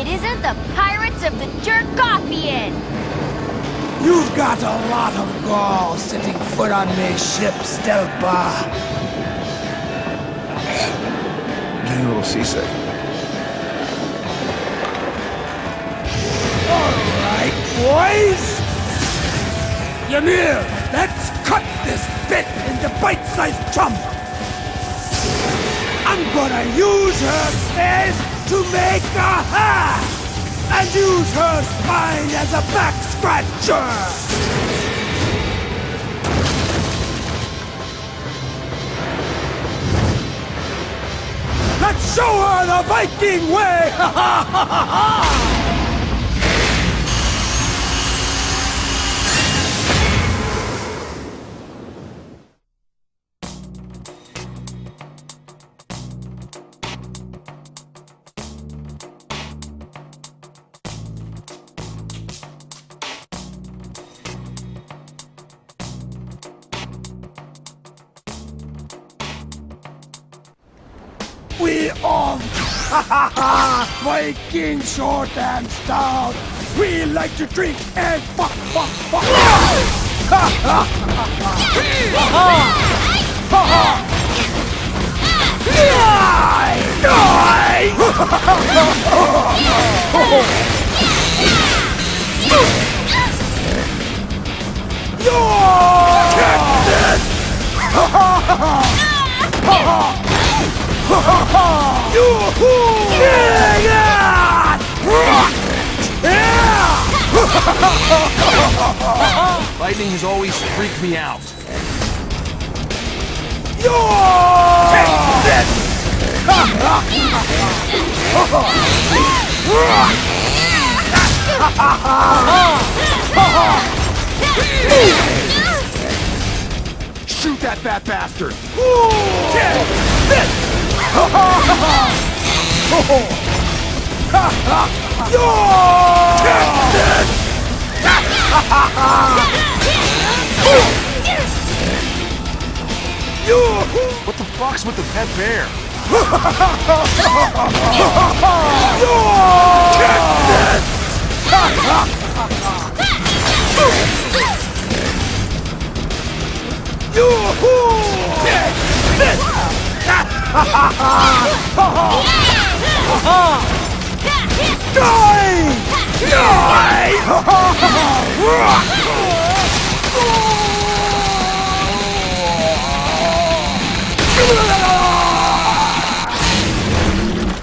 isn't the Pirates of the Jerkopian! You've got a lot of gall setting foot on my ship, Stelpa. Getting a little seasick. All right, boys. Ymir, let's cut this bit into bite-sized chunks. I'm gonna use her face to make a hat, and use her spine as a back scratcher. Let's show her the Viking way! Ha ha ha ha ha! We are Viking short and stout. We like to drink and fuck. Lightning has always freaked me out. Shoot that fat bastard! What the fuck's with the pet bear?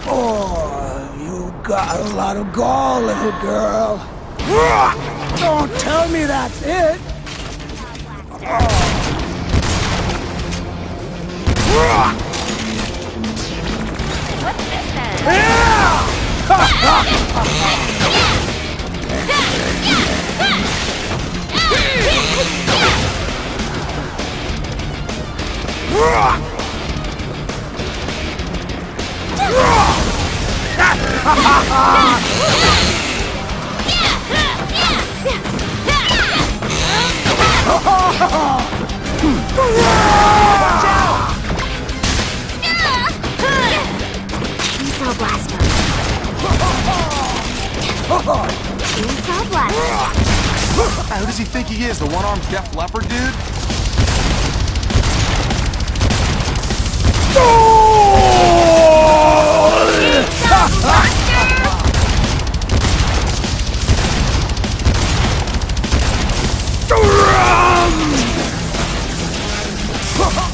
Oh, you got a lot of gall, little girl. Don't tell me that's it. What's this then? Chainsaw Blaster. Chainsaw Blaster. Who does he think he is? The one-armed deaf leopard dude?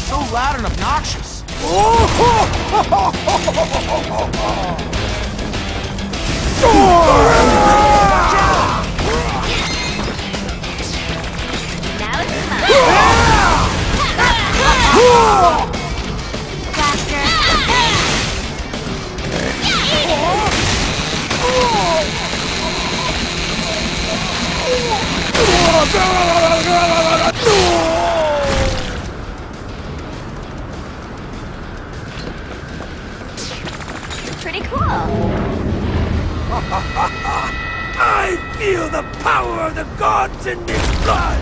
So loud and obnoxious. Now it's mine. Blaster. Pretty cool. I feel the power of the gods in this blood!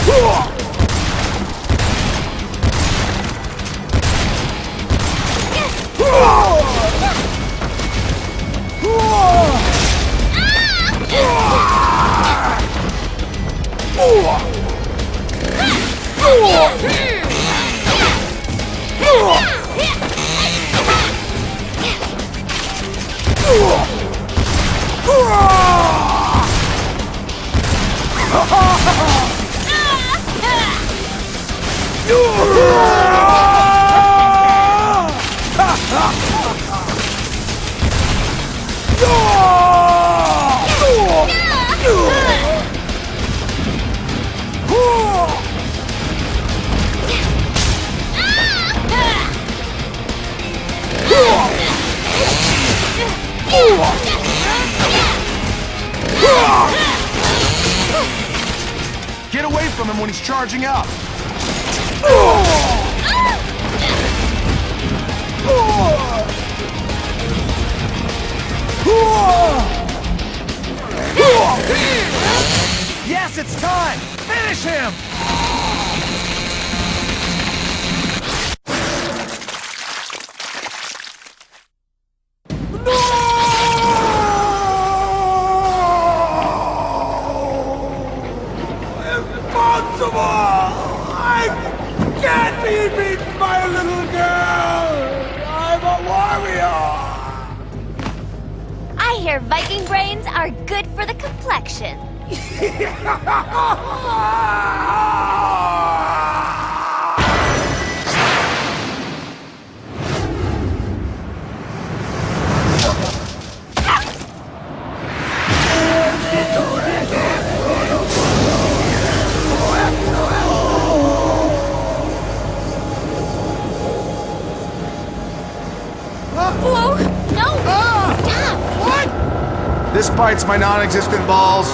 Blaster. Get away from him when he's charging up. Yes, it's time! Finish him! Impossible! I can't be beaten by a little girl! I'm a warrior! I hear Viking brains are good for the complexion. Whoa! No! Stop! What? This bites my non-existent balls.